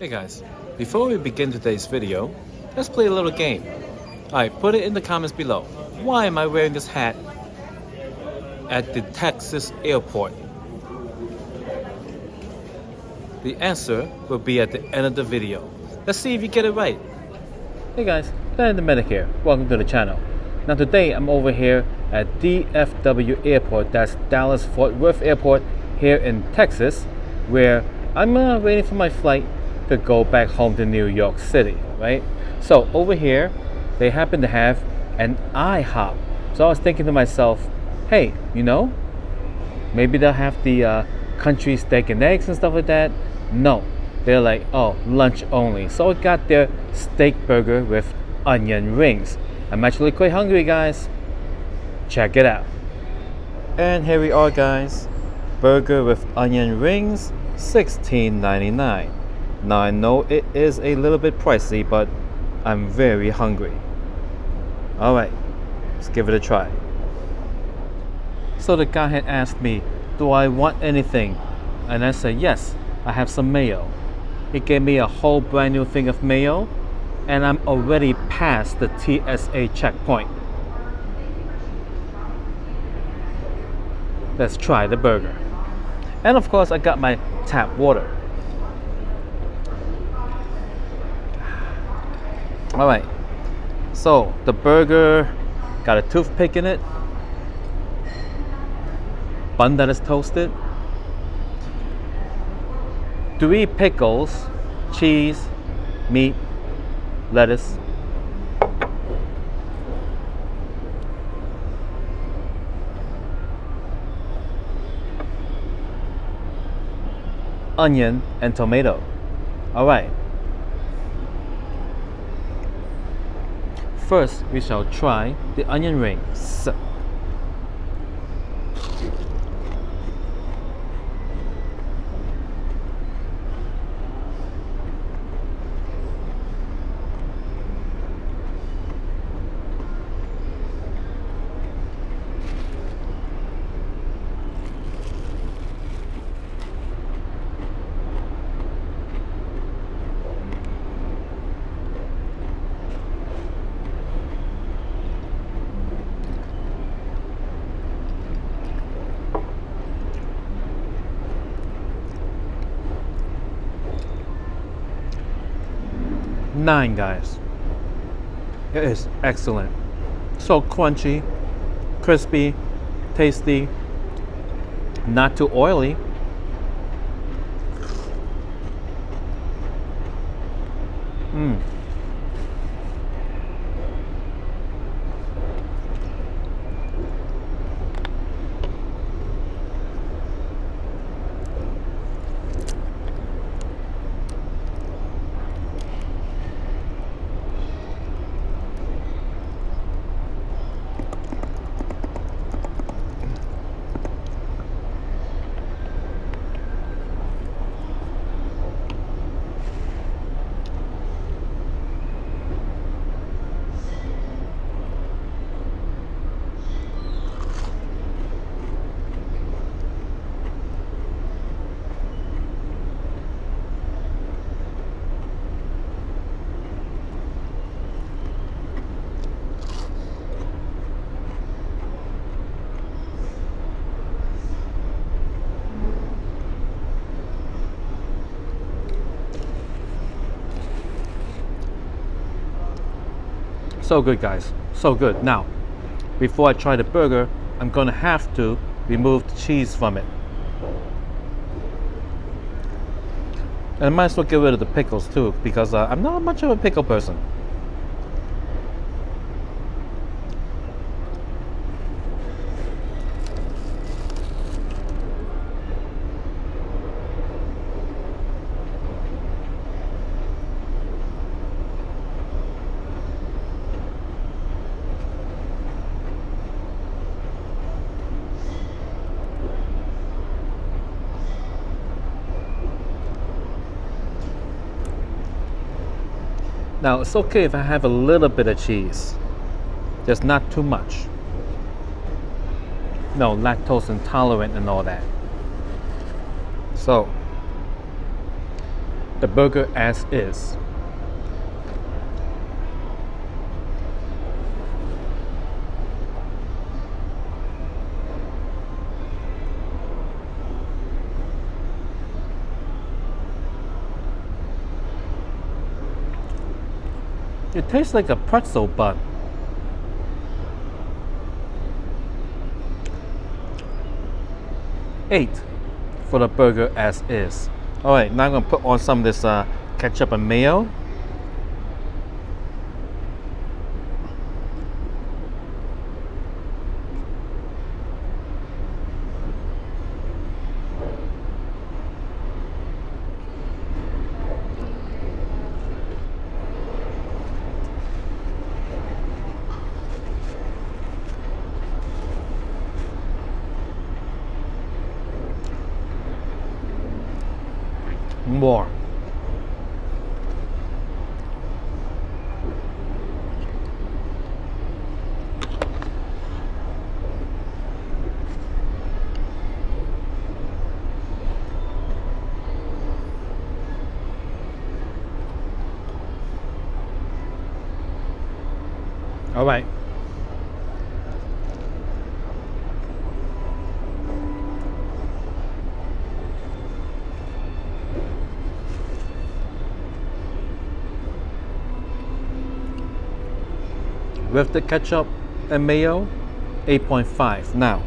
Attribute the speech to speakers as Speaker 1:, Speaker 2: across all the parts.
Speaker 1: Hey guys, before we begin today's video, let's play a little game. Alright, put it in the comments below. Why am I wearing this hat at the Texas airport? The answer will be at the end of the video. Let's see if you get it right. Hey guys, Dan the Medic here. Welcome to the channel. Now today I'm over here at DFW airport, that's Dallas Fort Worth airport here in Texas, where I'm waiting for my flight to go back home to New York City, right? So over here, they happen to have an IHOP. So I was thinking to myself, hey, maybe they'll have the country steak and eggs and stuff like that. No, they're like, oh, lunch only. So I got their steak burger with onion rings. I'm actually quite hungry, guys. Check it out. And here we are, guys. Burger with onion rings, $16.99. Now I know it is a little bit pricey, but I'm very hungry. Alright, let's give it a try. So the guy had asked me, do I want anything? And I said, yes, I have some mayo. He gave me a whole brand new thing of mayo, and I'm already past the TSA checkpoint. Let's try the burger. And of course, I got my tap water. Alright, so the burger got a toothpick in it, bun that is toasted, 3 pickles, cheese, meat, lettuce, onion, and tomato. Alright. First, we shall try the onion rings. Nine, guys. It is excellent. So crunchy, crispy, tasty, not too oily. So good, guys, so good. Now, before I try the burger, I'm gonna have to remove the cheese from it. And I might as well get rid of the pickles too, because I'm not much of a pickle person. Now, it's okay if I have a little bit of cheese, just not too much. No, lactose intolerant and all that. So, the burger as is. It tastes like a pretzel bun. $8 for the burger as is. Alright, now I'm gonna put on some of this ketchup and mayo. More. All right. With the ketchup and mayo, 8.5. Now,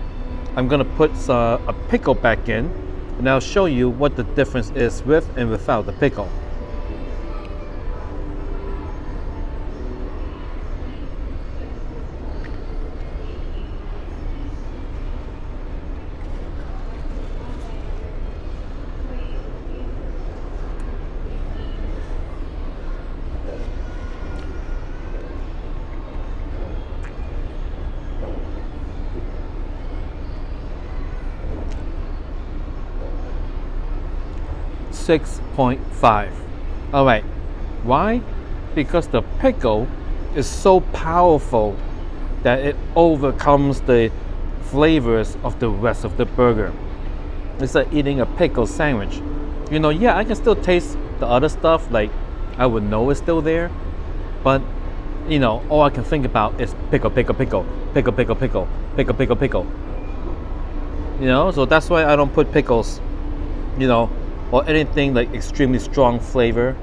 Speaker 1: I'm gonna put a pickle back in, and I'll show you what the difference is with and without the pickle. $6.5. All right, why? Because the pickle is so powerful that it overcomes the flavors of the rest of the burger. It's like eating a pickle sandwich. You know, yeah, I can still taste the other stuff, like I would know it's still there, but you know, all I can think about is pickle, pickle, pickle, pickle, pickle, pickle, pickle, pickle, pickle. You know, so that's why I don't put pickles, you know, or anything like extremely strong flavor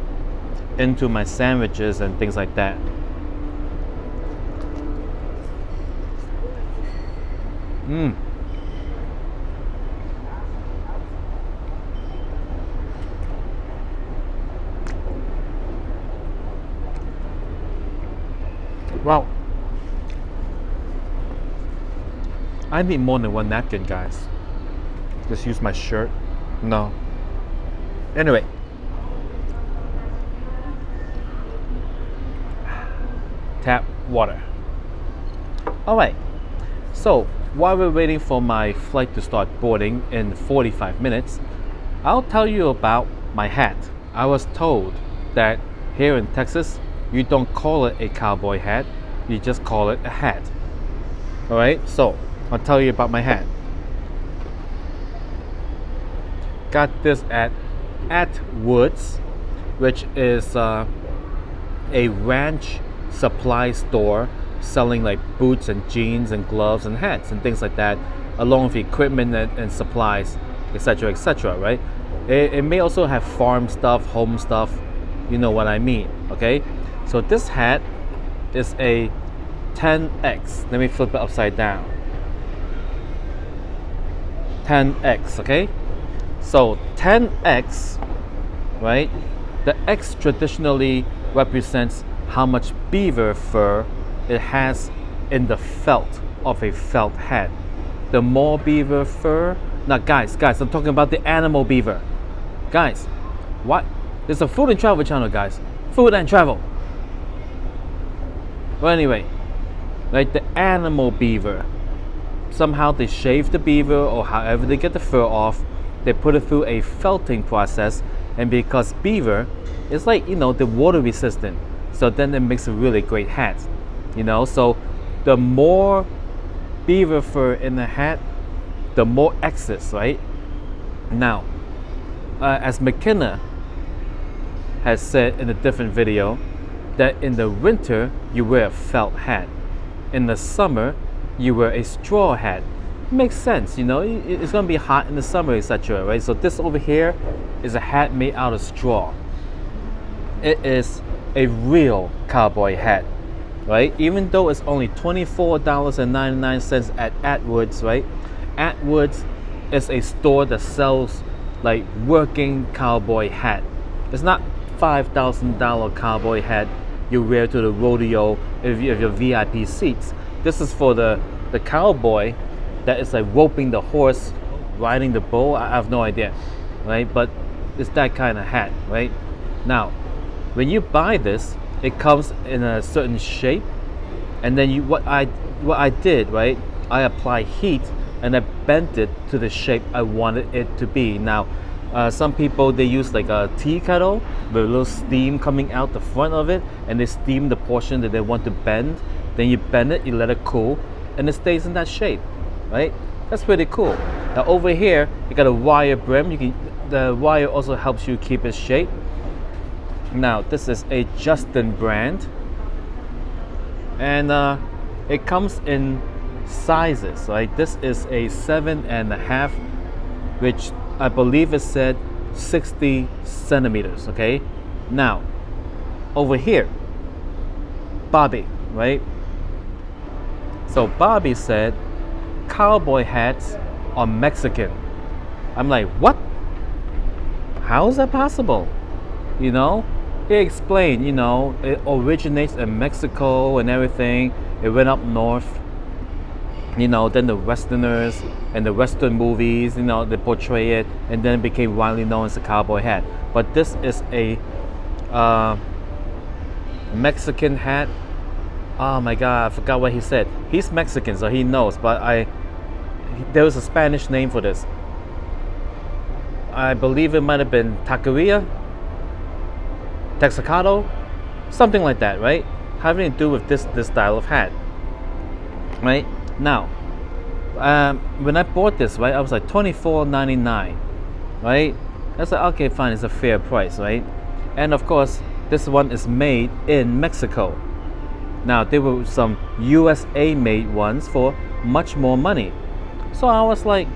Speaker 1: into my sandwiches and things like that. Wow. I need more than one napkin, guys. Just use my shirt. No. Anyway. Tap water. Alright. So, while we're waiting for my flight to start boarding in 45 minutes, I'll tell you about my hat. I was told that here in Texas, you don't call it a cowboy hat, you just call it a hat. Alright, so I'll tell you about my hat. Got this at Woods, which is a ranch supply store selling like boots and jeans and gloves and hats and things like that, along with equipment and supplies, etc., right? It may also have farm stuff, home stuff, you know what I mean, okay? So this hat is a 10X. Let me flip it upside down. 10X, okay? So 10X, right? The X traditionally represents how much beaver fur it has in the felt of a felt hat. The more beaver fur, now guys, I'm talking about the animal beaver. Guys, what? It's a food and travel channel, guys. Food and travel. Well, anyway, like the animal beaver, somehow they shave the beaver or however they get the fur off, they put it through a felting process, and because beaver is like, you know, the water resistant, so then it makes a really great hat, you know. So the more beaver fur in the hat, the more X's, right? Now, as McKenna has said in a different video that in the winter you wear a felt hat, in the summer you wear a straw hat. Makes sense, you know, it's gonna be hot in the summer, etc. Right? So this over here is a hat made out of straw. It is a real cowboy hat, right? Even though it's only $24.99 at Atwood's, right? Atwood's is a store that sells like working cowboy hat. It's not $5,000 cowboy hat you wear to the rodeo if you have your VIP seats. This is for the cowboy that is like roping the horse, riding the bull. I have no idea, right? But it's that kind of hat, right? Now, when you buy this, it comes in a certain shape, and then what I did, right? I apply heat and I bent it to the shape I wanted it to be. Now, some people, they use like a tea kettle with a little steam coming out the front of it, and they steam the portion that they want to bend. Then you bend it, you let it cool, and it stays in that shape, right? That's pretty cool. Now over here, you got a wire brim. The wire also helps you keep its shape. Now this is a Justin brand, and it comes in sizes, right? This is a 7.5, which I believe it said 60 centimeters. Okay, now over here, Bobby, right? So Bobby said cowboy hats are Mexican. I'm like, what? How is that possible? You know, he explained, you know, it originates in Mexico and everything. It went up north, you know, then the Westerners and the Western movies, you know, they portray it, and then it became widely known as a cowboy hat. But this is a Mexican hat. Oh my God, I forgot what he said. He's Mexican, so he knows, but there was a Spanish name for this. I believe it might have been taqueria, texacado, something like that, right? Having to do with this style of hat, right? Now, when I bought this, right, I was like $24.99, right? I was like, okay, fine, it's a fair price, right? And of course, this one is made in Mexico. Now, there were some USA made ones for much more money. So I was like,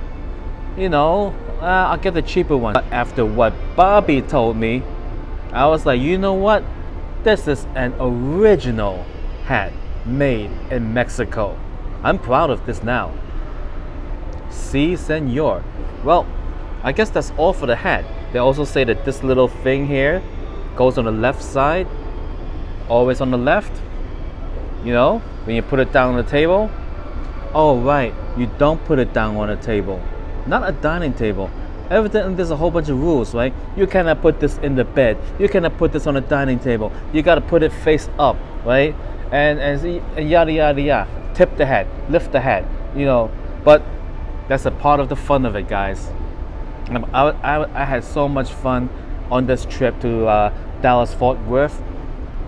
Speaker 1: you know, I'll get the cheaper one. But after what Bobby told me, I was like, you know what? This is an original hat made in Mexico. I'm proud of this now. Si, senor. Well, I guess that's all for the hat. They also say that this little thing here goes on the left side, always on the left. You know, when you put it down on the table. Oh right, you don't put it down on a table, not a dining table. Evidently there's a whole bunch of rules, right? You cannot put this in the bed, you cannot put this on a dining table, you got to put it face up, right? And yada yada yada. Tip the hat, lift the hat, you know. But that's a part of the fun of it, guys. I had so much fun on this trip to Dallas Fort Worth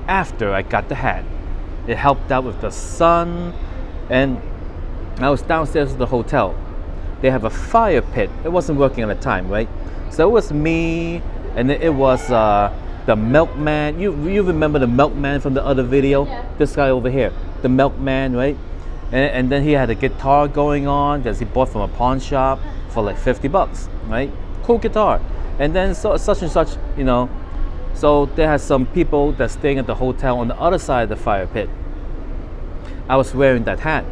Speaker 1: after I got the hat. It helped out with the sun, and I was downstairs at the hotel. They have a fire pit. It wasn't working at the time, right? So it was me, and it was the milkman. You remember the milkman from the other video? Yeah. This guy over here, the milkman, right? And then he had a guitar going on that he bought from a pawn shop for like $50, right? Cool guitar. And then such and such, you know. So there had some people that's staying at the hotel on the other side of the fire pit. I was wearing that hat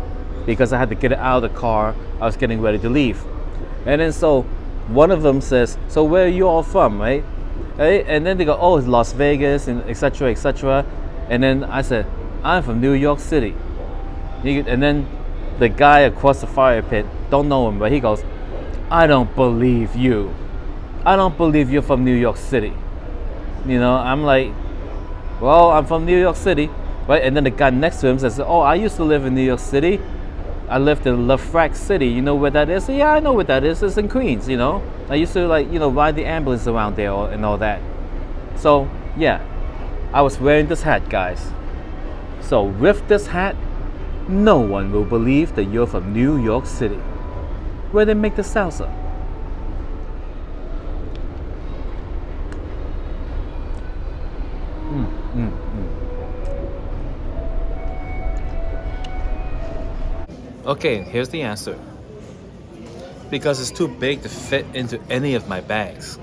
Speaker 1: because I had to get it out of the car. I was getting ready to leave. And then so one of them says, so where are you all from, right? And then they go, oh, it's Las Vegas, and etc., etc. And then I said, I'm from New York City. And then the guy across the fire pit, don't know him, but he goes, I don't believe you. I don't believe you're from New York City. You know, I'm like, well, I'm from New York City, right? And then the guy next to him says, oh, I used to live in New York City. I lived in LaFrac City. You know where that is? Yeah, I know where that is. It's in Queens, you know. I used to, like, you know, ride the ambulance around there and all that. So, yeah, I was wearing this hat, guys. So with this hat, no one will believe that you're from New York City, where they make the salsa. Okay, here's the answer. Because it's too big to fit into any of my bags.